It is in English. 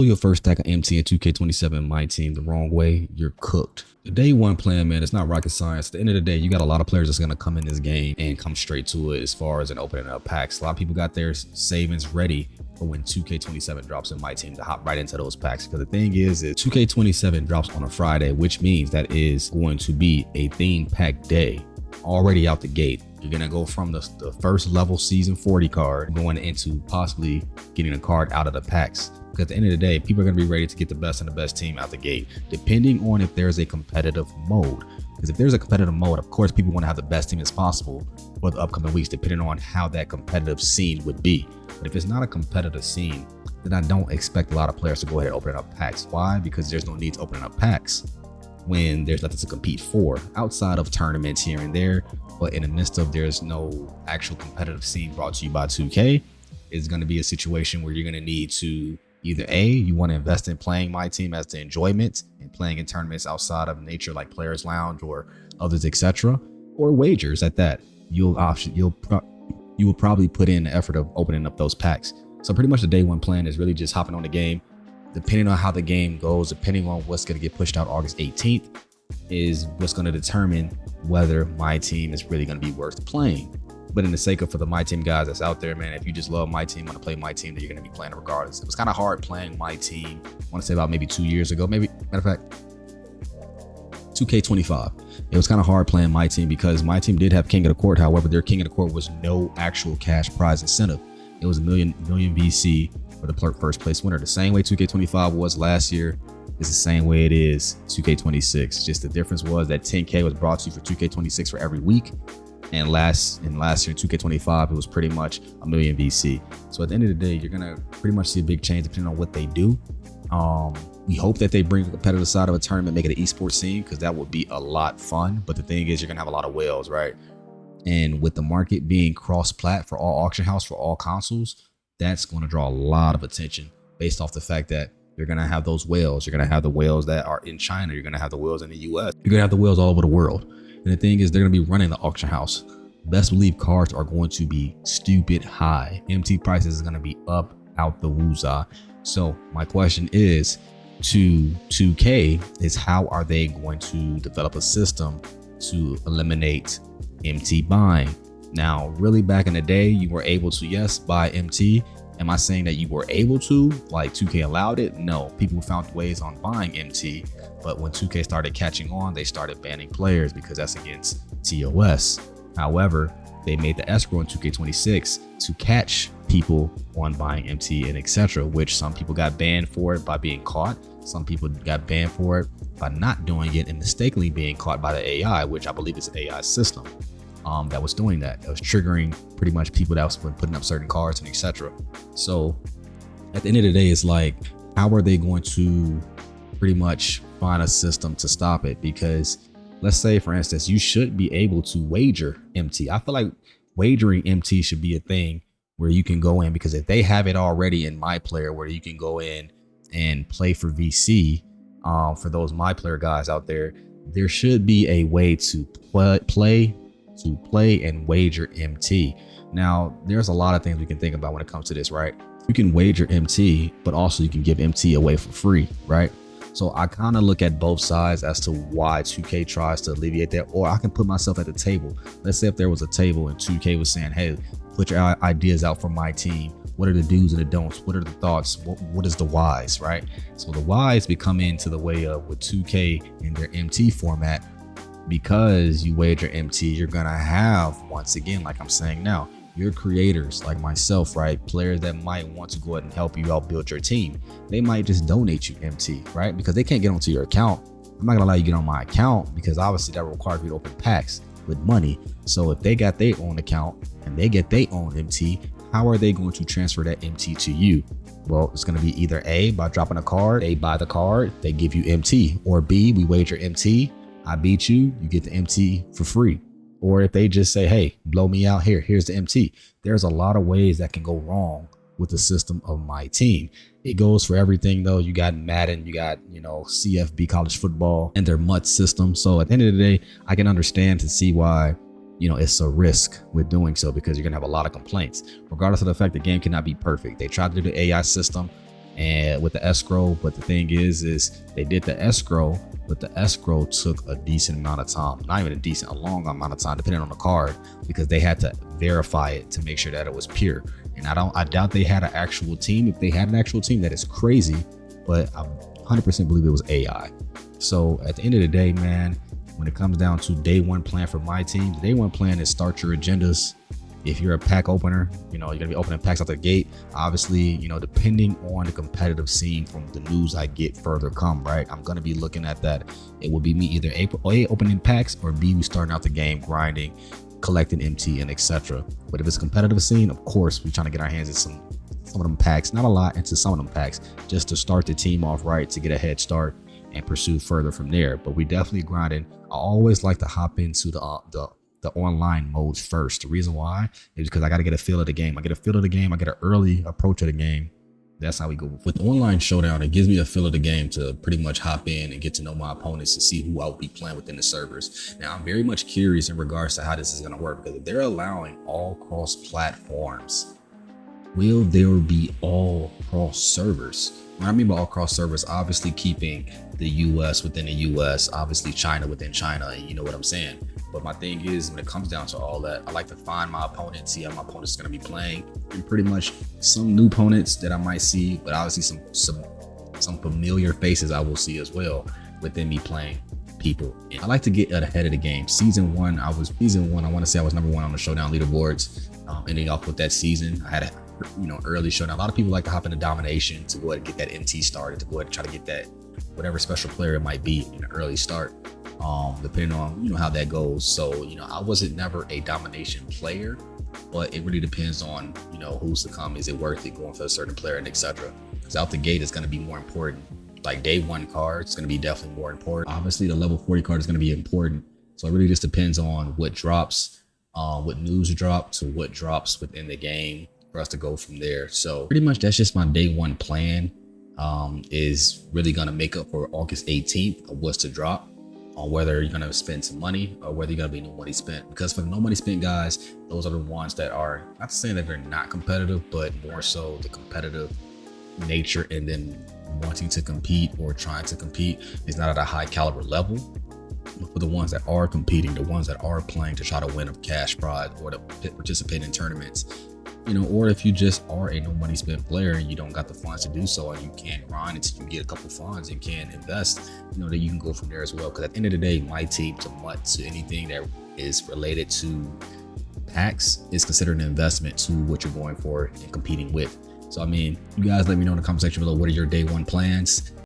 Your first stack of MT and 2K27 MyTEAM the wrong way, you're cooked. The day one plan, man, it's not rocket science. At the end of the day, you got a lot of players that's gonna come in this game and come straight to it as far as an opening up packs. A lot of people got their savings ready for when 2K27 drops in MyTEAM to hop right into those packs. Because the thing is 2K27 drops on a Friday, which means that is going to be a theme pack day already out the gate. You're gonna go from the first level season 40 card going into possibly getting a card out of the packs. Because at the end of the day, people are going to be ready to get the best and the best team out the gate, depending on if there's a competitive mode. Because if there's a competitive mode, of course, people want to have the best team as possible for the upcoming weeks, depending on how that competitive scene would be. But if it's not a competitive scene, then I don't expect a lot of players to go ahead and open up packs. Why? Because there's no need to open up packs when there's nothing to compete for outside of tournaments here and there. But in the midst of there's no actual competitive scene brought to you by 2K, it's going to be a situation where you're going to need to either A, you want to invest in playing MyTEAM as the enjoyment and playing in tournaments outside of nature like Players Lounge or others, etc., or wagers at that. You will probably put in the effort of opening up those packs. So pretty much the day one plan is really just hopping on the game. Depending on how the game goes, depending on what's going to get pushed out August 18th, is what's going to determine whether MyTEAM is really going to be worth playing. But in the sake of for the MyTEAM guys that's out there, man, if you just love MyTEAM, want to play MyTEAM, then you're going to be playing it regardless. It was kind of hard playing MyTEAM, I want to say about maybe 2 years ago, maybe, matter of fact, 2K25. It was kind of hard playing MyTEAM because MyTEAM did have King of the Court. However, their King of the Court was no actual cash prize incentive. It was a million VC for the first place winner. The same way 2K25 was last year is the same way it is 2K26. Just the difference was that 10K was brought to you for 2K26 for every week. And last year in 2K25, it was pretty much a million VC. So at the end of the day, you're gonna pretty much see a big change depending on what they do. We hope that they bring the competitive side of a tournament, make it an esports scene, because that would be a lot fun. But the thing is, you're gonna have a lot of whales, right? And with the market being cross-plat for all auction house, for all consoles, that's going to draw a lot of attention based off the fact that you're going to have those whales. You're going to have the whales that are in China. You're going to have the whales in the US. You're going to have the whales all over the world. And the thing is, they're going to be running the auction house. Best believe cards are going to be stupid high. MT prices is going to be up out the woozah. So my question is to 2K is how are they going to develop a system to eliminate MT buying? Now, really back in the day, you were able to, yes, buy MT. Am I saying that you were able to, like 2K allowed it? No, people found ways on buying MT, but when 2K started catching on, they started banning players because that's against TOS. However, they made the escrow in 2K26 to catch people on buying MT and etc., which some people got banned for it by being caught. Some people got banned for it by not doing it and mistakenly being caught by the AI, which I believe is an AI system that was doing that. It was triggering pretty much people that was putting up certain cards and etc. So at the end of the day, it's like, how are they going to pretty much find a system to stop it? Because let's say, for instance, you should be able to wager MT. I feel like wagering MT should be a thing where you can go in, because if they have it already in My Player where you can go in and play for VC, for those My Player guys out there, there should be a way to play and wager MT. Now, there's a lot of things we can think about when it comes to this, right? You can wager MT, but also you can give MT away for free, right? So I kind of look at both sides as to why 2K tries to alleviate that, or I can put myself at the table. Let's say if there was a table and 2K was saying, hey, put your ideas out for MyTEAM. What are the do's and the don'ts? What are the thoughts? What is the whys, right? So the whys become into the way of with 2K in their MT format. Because you wager MT, you're gonna have, once again, like I'm saying now, your creators like myself, right? Players that might want to go ahead and help you out build your team. They might just donate you MT, right? Because they can't get onto your account. I'm not gonna allow you to get on my account because obviously that requires you to open packs with money. So if they got their own account and they get their own MT, how are they going to transfer that MT to you? Well, it's going to be either A, by dropping a card, they buy the card, they give you MT, or B, we wager MT, I beat you, you get the MT for free. Or if they just say, hey, blow me out here, here's the MT. There's a lot of ways that can go wrong with the system of MyTEAM. It goes for everything though. You got Madden, you got, CFB college football and their MUT system. So at the end of the day, I can understand to see why, it's a risk with doing so, because you're gonna have a lot of complaints. Regardless of the fact the game cannot be perfect. They tried to do the AI system. and with the escrow. But the thing is they did the escrow, but the escrow took a decent amount of time, not even a long amount of time, depending on the card, because they had to verify it to make sure that it was pure. And I doubt they had an actual team. If they had an actual team, that is crazy, but I 100% believe it was AI. So at the end of the day, man, when it comes down to day one plan for my team, the day one plan is start your agendas. If you're a pack opener, you know, you're gonna be opening packs out the gate. Obviously, you know, depending on the competitive scene from the news I get further come, right? I'm gonna be looking at that. It will be me either A, opening packs, or B, we starting out the game grinding, collecting MT and etc. But if it's competitive scene, of course, we're trying to get our hands in some of them packs, not a lot, into some of them packs, just to start the team off right, to get a head start and pursue further from there. But we definitely grinding. I always like to hop into the online modes first. The reason why is because I got to get a feel of the game. I get a feel of the game. I get an early approach of the game. That's how we go. With online Showdown, it gives me a feel of the game to pretty much hop in and get to know my opponents to see who I'll be playing within the servers. Now, I'm very much curious in regards to how this is going to work, because if they're allowing all cross platforms, will there be all cross servers? What I mean by all cross servers, obviously keeping the US within the US, obviously China within China, and you know what I'm saying. But my thing is, when it comes down to all that, I like to find my opponent, see how my opponent's going to be playing, and pretty much some new opponents that I might see, but obviously some familiar faces I will see as well within me playing people. And I like to get ahead of the game. Season one, I want to say I was number one on the Showdown leaderboards. Ending off with that season, I had a early Showdown. A lot of people like to hop into domination to go ahead and get that MT started, to go ahead and try to get that whatever special player it might be in an early start, depending on how that goes. So I wasn't never a domination player, but it really depends on who's to come. Is it worth it going for a certain player and etc. Because out the gate is going to be more important. Like day one cards, it's going to be definitely more important. Obviously the level 40 card is going to be important, so it really just depends on what drops, what news drop to what drops within the game for us to go from there. So pretty much that's just my day one plan. Is really going to make up for August 18th of what's to drop, on whether you're going to spend some money or whether you're going to be no money spent. Because for the no money spent guys, those are the ones that are, not saying that they're not competitive, but more so the competitive nature and then wanting to compete or trying to compete is not at a high caliber level. But for the ones that are competing, the ones that are playing to try to win a cash prize or to participate in tournaments, or if you just are a no money spent player and you don't got the funds to do so, and you can't grind until you get a couple funds and can't invest, that you can go from there as well. Because at the end of the day, my team to anything that is related to packs is considered an investment to what you're going for and competing with. So I mean, you guys let me know in the comment section below, what are your day one plans?